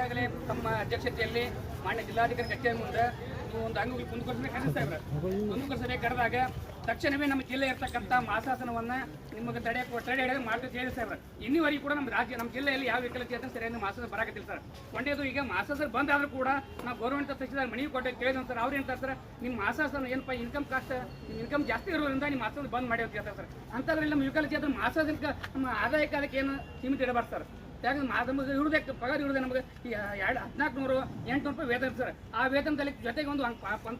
ಈಗಾಗಲೇ ತಮ್ಮ ಅಧ್ಯಕ್ಷತೆಯಲ್ಲಿ ಮಾನ್ಯ ಜಿಲ್ಲಾಧಿಕಾರಿ ಕಚೇರಿ ಮುಂದೆ ಒಂದು ಅಂಗಡಿ ಕುಂದುಕೊಳಿಸಬೇಕು ಕರೆದಾಗ ತಕ್ಷಣವೇ ನಮ್ಮ ಜಿಲ್ಲೆ ಇರ್ತಕ್ಕಂಥ ಮಾಸಾಸನವನ್ನು ನಿಮಗೆ ತಡೆ ಮಾಡ್ತೀವಿ ಹೇಳಿ ಸಾಹೇಬ್ರ. ಇನ್ನಿವರೆಗೂ ಕೂಡ ನಮ್ಮ ಜಿಲ್ಲೆಯಲ್ಲಿ ಯಾವ ವಿಕಲಚೇತನ ಸರಿಯಾದ ಮಾಸಾಸನ ಬರಾಕತ್ತಿಲ್ಲ ಸರ್. ಒಂದೇದು ಈಗ ಮಾಸಾಸನ ಬಂದ್ ಆದ್ರೂ ಕೂಡ ನಾವು ಗೌರ್ಮೆಂಟ್ ತಹಸೀಲ್ದಾರ್ ಮನವಿ ಕೊಟ್ಟು ಕೇಳಿದ ಸರ್. ಅವ್ರು ಹೇಳ್ತಾರೆ ಸರ್, ನಿಮ್ಮ ಮಾಸಾಸನ ಏನಪ್ಪ ಇನ್ಕಮ್ ಕಾಸ್ಟ್ ಇನ್ಕಮ್ ಜಾಸ್ತಿ ಇರೋದ್ರಿಂದ ನಿಮ್ಮ ಮಾಸಾಸನ ಬಂದ್ ಮಾಡಿ ಅಂತ ಹೇಳ್ತಾರೆ ಸರ್. ಅಂಥದ್ರಲ್ಲಿ ನಮ್ಮ ವಿಕಲಚೇತನ ಮಾಸಾಸನಕ್ಕೆ ನಮ್ಮ ಆದಾಯಕ್ಕೆ ಅದಕ್ಕೆ ಏನು ಸೀಮಿತ ಇಡಬಾರ್ದು ಸರ್. ಯಾಕಂದ್ರೆ ನಮಗೆ ಇರುವುದಕ್ಕೆ ಪಗಾರ ಇರುವುದೇ ನಮಗೆ 1400 800 ರೂಪಾಯಿ ವೇತನ ಸರ್. ಆ ವೇತನದಲ್ಲಿ ಜೊತೆಗೆ ಒಂದು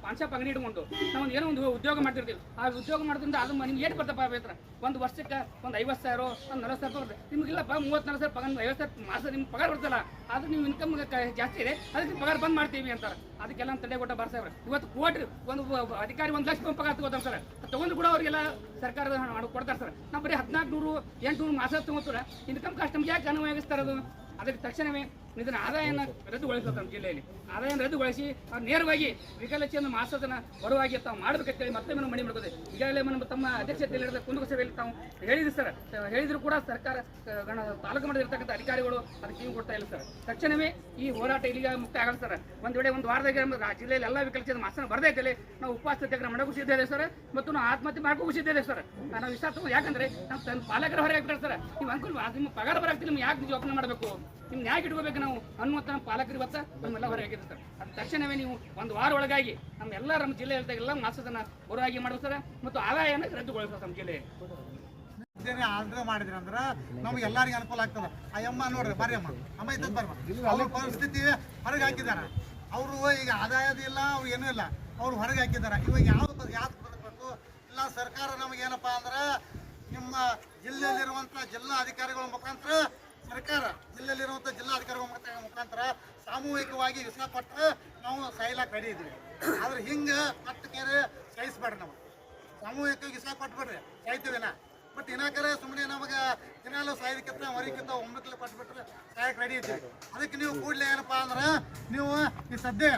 ಪಾನ್ಶಾಪ್ ಅಂಗಡಿ ಇಟ್ಕೊಂಡು ನಾವು ಏನೋ ಒಂದು ಉದ್ಯೋಗ ಮಾಡ್ತಿರ್ತೀವಿ. ಆ ಉದ್ಯೋಗ ಮಾಡೋದ್ರಿಂದ ಅದು ನಿಮ್ಗೆ ಏನು ಬರ್ತಪ್ಪ ವೇತನ? ಒಂದು ವರ್ಷಕ್ಕೆ ಒಂದು 50,000 ಒಂದು 40,000 ರೂಪಾಯಿ ಬರ್ತದೆ. ನಿಮಗಿಲ್ಲಪ್ಪ 34,000 ಪಗಾರ 50,000 ಮಾಸ ನಿಮ್ಗೆ ಪಗಾರ ಬರ್ತಲ್ಲ, ಆದ್ರೆ ನೀವು ಇನ್ಕಮ್ ಜಾಸ್ತಿ ಇದೆ, ಅದಕ್ಕೆ ಪಗಾರ ಬಂದ್ ಮಾಡ್ತೀವಿ ಅಂತಾರೆ. ಅದಕ್ಕೆಲ್ಲ ತಡೆ ಕೊಟ್ಟ ಬರ್ಸಾವ್ರೆ. ಇವತ್ತು ಕೋಟಿ ಒಂದು ಅಧಿಕಾರಿ 1 ಲಕ್ಷ ರೂಪಾಯಿ ಪಗಾರ ತಗೋತಾರೆ ಸರ್. ತಗೊಂಡು ಕೂಡ ಅವರಿಗೆಲ್ಲ ಸರ್ಕಾರದ ಹಣ ಕೊಡ್ತಾರೆ ಸರ್. ನಾವು ಬರೀ 1400 800 ಮಾಸ ತಗೋತಾರೆ. ಇನ್ಕಮ್ ಕಾಸ್ಟ್ ನಮ್ಗೆ ಯಾಕೆ ಅನ್ವಯಿಸ್ತಾರೆ? ಅದಕ್ಕೆ ತಕ್ಷಣವೇ ಇದನ್ನ ಆದಾಯನ ರದ್ದುಗೊಳಿಸ್ತಾರೆ. ನಮ್ಮ ಜಿಲ್ಲೆಯಲ್ಲಿ ಆದಾಯ ರದ್ದುಗೊಳಿಸಿ ನೇರವಾಗಿ ವಿಕಲಚೇತನ ಮಾಸಾಸನ ಬರುವಾಗಿ ತಾವು ಮಾಡಬೇಕಂತೇಳಿ ಮತ್ತೊಮ್ಮೆ ಮನವಿ ಮಾಡ್ಕೋದೆ. ಈಗಾಗಲೇ ತಮ್ಮ ಅಧ್ಯಕ್ಷತೆಯಲ್ಲಿ ನಡೆದ ಕುಂದುಕೊರತೆ ತಾವು ಹೇಳಿದ್ರು ಸರ್. ಹೇಳಿದ್ರು ಕೂಡ ಸರ್ಕಾರ ತಾಲೂಕು ಮಟ್ಟದಲ್ಲಿರ್ತಕ್ಕಂಥ ಅಧಿಕಾರಿಗಳು ಅದಕ್ಕೆ ಕಿವಿ ಕೊಡ್ತಾ ಇಲ್ಲ ಸರ್. ತಕ್ಷಣವೇ ಈ ಹೋರಾಟ ಇಲ್ಲಿಗೆ ಮುಕ್ತ ಆಗಲ್ಲ ಸರ್. ಒಂದು ವೇಳೆ ಒಂದು ವಾರದಾಗ ಜಿಲ್ಲೆಯಲ್ಲಿ ಎಲ್ಲ ವಿಕಲಚೇತನ ಮಾಸಾಸನ ಬರದೇ ಇದ್ದಲ್ಲಿ ನಾವು ಉಪವಾಸ ಸತ್ಯಾಗ್ರಹ ಮಾಡೋಕ್ಕೂ ಸಿದ್ಧ ಇದೆ ಸರ್, ಮತ್ತು ನಾವು ಆತ್ಮಹತ್ಯೆ ಮಾಡೋಕ್ಕೂ ಸಿದ್ಧ ಇದೆ ಸರ್. ನಾವು ವಿಶ್ವಾಸ ಯಾಕಂದ್ರೆ ನಮ್ಮ ತನ್ನ ಪಾಲಕರ ಹೊರಗೆ ಹಾಕ್ತಾರೆ ಸರ್. ನೀವು ಅಂಕಲ್ ನಿಮ್ಮ ಪಗಾರ ಬರಾಗ್ತಿಲ್ಲ, ನಿಮ್ಗೆ ಯಾಕೆ ಜವಾಬ್ದಾರಿ ಮಾಡಬೇಕು, ನಿಮ್ಗೆ ಯಾಕೆ ಇಟ್ಕೋಬೇಕು ನಾವು ಅನ್ನುವಂಥ ನಮ್ಮ ಪಾಲಕರು ಇವತ್ತು ನಮ್ಮೆಲ್ಲ ಹೊರಗೆ ಹಾಕಿದ್ರು ಸರ್. ಅದು ತಕ್ಷಣವೇ ನೀವು ಒಂದು ವಾರ ಒಳಗಾಗಿ ನಮ್ಮ ಜಿಲ್ಲೆಯಲ್ಲೆಲ್ಲ ಮಾಸದನ್ನ ಬರುವಾಗಿ ಮಾಡಿಸ್ತಾರೆ ಮತ್ತು ಆದಾಯನ ರದ್ದುಗೊಳಿಸ್ತಾರೆ ನಮ್ಮ ಜಿಲ್ಲೆ ಆರ್ಡರ್ ಮಾಡಿದ್ರಿ ಅಂದ್ರೆ ನಮ್ಗೆ ಎಲ್ಲರಿಗೂ ಅನುಕೂಲ ಆಗ್ತದೆ. ಆ ಅಮ್ಮ ನೋಡ್ರಿ ಬರ್ರಿ ಅಮ್ಮ ಇದ್ದದ್ ಬರ್ಮ ಅವ್ರ ಪರಿಸ್ಥಿತಿ ಹೊರಗೆ ಹಾಕಿದ್ದಾರೆ. ಅವರು ಈಗ ಆದಾಯದ ಇಲ್ಲ, ಅವ್ರು ಏನೂ ಇಲ್ಲ, ಅವ್ರು ಹೊರಗೆ ಹಾಕಿದ್ದಾರೆ. ಇವಾಗ ಯಾವ್ದು ಬದುಕಬೇಕು ಇಲ್ಲ ಸರ್ಕಾರ ನಮಗೇನಪ್ಪ ಅಂದ್ರೆ ನಿಮ್ಮ ಜಿಲ್ಲೆಯಲ್ಲಿರುವಂಥ ಜಿಲ್ಲಾ ಅಧಿಕಾರಿಗಳ ಮುಖಾಂತರ ಸರ್ಕಾರ ಜಿಲ್ಲೆಯಲ್ಲಿರುವಂಥ ಜಿಲ್ಲಾಧಿಕಾರಿಗಳ ಮುಖಾಂತರ ಸಾಮೂಹಿಕವಾಗಿ ವಿಷ ಕೊಟ್ಟರೆ ನಾವು ಸಾಯ್ಲಾಕ ರೆಡಿ ಇದ್ವಿ. ಆದ್ರೆ ಹಿಂಗೆ ಕಟ್ಟು ಕೇರೆ ಸಾಯಿಸ್ಬೇಡ್ರಿ, ನಾವು ಸಾಮೂಹಿಕವಾಗಿ ವಿಷ ಕೊಟ್ಬಿಡ್ರಿ ಸಾಯ್ತೀವಿನ. ಬಟ್ ಇನ್ನಾಕರೆ ಸುಮ್ಮನೆ ನಮಗೆ ದಿನಾಲು ಸಾಯೋದಕ್ಕಿಂತ ಹೊರಗಿಂತ ಒಮ್ಮಕ್ಕಲೆ ಕೊಟ್ಬಿಟ್ರೆ ಸಾಯಕ್ಕೆ ರೆಡಿ ಇದ್ದೀವಿ. ಅದಕ್ಕೆ ನೀವು ಕೂಡಲೇ ಏನಪ್ಪ ಅಂದ್ರೆ ನೀವು ಈ ಸದ್ಯ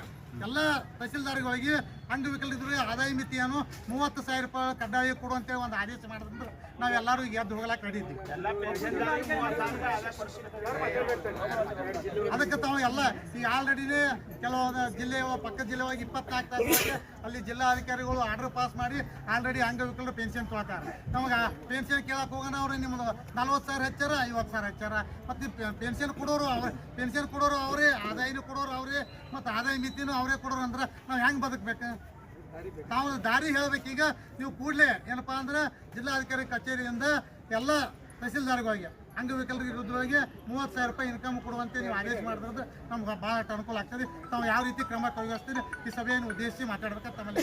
ಎಲ್ಲ ತಹಸೀಲ್ದಾರ್ಗಳಿಗೆ ಅಂಗವಿಕಲಿದ್ರೆ ಆದಾಯ ಮಿತಿಯನ್ನು 30,000 ರೂಪಾಯಿ ಕಡ್ಡಾಯ ಕೊಡುವಂತೆ ಒಂದು ಆದೇಶ ಮಾಡಿದ್ರೆ ನಾವೆಲ್ಲರೂ ಎದ್ದು ಹೋಗ್ಲಾಕ ರೆಡಿ ಇದ್ದೀವಿ. ಅದಕ್ಕೆ ತಾವು ಎಲ್ಲ ಈಗ ಆಲ್ರೆಡಿನೇ ಕೆಲವೊಂದು ಜಿಲ್ಲೆ ಪಕ್ಕದ ಜಿಲ್ಲೆ ಹೋಗಿ 24 ತಾರೀಕಿಗೆ ಅಲ್ಲಿ ಜಿಲ್ಲಾಧಿಕಾರಿಗಳು ಆರ್ಡರ್ ಪಾಸ್ ಮಾಡಿ ಆಲ್ರೆಡಿ ಅಂಗವಿಕಲರು ಪೆನ್ಷನ್ ತೊಗೊಳ್ತಾರೆ. ನಮಗೆ ಪೆನ್ಷನ್ ಕೇಳಕ್ಕೆ ಹೋಗೋಣ ಅವ್ರಿಗೆ ನಿಮ್ಮದು 40,000 ಹೆಚ್ಚಾರ 50,000 ಹೆಚ್ಚಾರ. ಮತ್ತು ಪೆನ್ಷನ್ ಕೊಡೋರು ಅವರೇ ಆದಾಯನೂ ಕೊಡೋರು ಅವರೇ ಮತ್ತು ಆದಾಯ ಮಿತಿನೂ ಅವರೇ ಕೊಡೋರು ಅಂದ್ರೆ ನಾವು ಹೆಂಗೆ ಬದುಕಬೇಕು? ತಾವು ದಾರಿ ಹೇಳ್ಬೇಕೀಗ. ನೀವು ಕೂಡಲೇ ಏನಪ್ಪ ಅಂದ್ರೆ ಜಿಲ್ಲಾಧಿಕಾರಿ ಕಚೇರಿಯಿಂದ ಎಲ್ಲ ತಹಸೀಲ್ದಾರ್ಗಳಿಗೆ ಅಂಗವಿಕಲರಿಗೆ ವಿರುದ್ಧವಾಗಿ 30,000 ರೂಪಾಯಿ ಇನ್ಕಮ್ ಕೊಡುವಂತೆ ನೀವು ಆದೇಶ ಮಾಡಿದ್ರೆ ನಮ್ಗೆ ಭಾಳ ಅನುಕೂಲ ಆಗ್ತದೆ. ತಾವು ಯಾವ ರೀತಿ ಕ್ರಮ ಕೈಗೊಳಿಸ್ತೀರಿ ಈ ಸಭೆಯನ್ನು ಉದ್ದೇಶಿಸಿ ಮಾತಾಡ್ಬೇಕಂತ ತಮ್ಮಲ್ಲಿ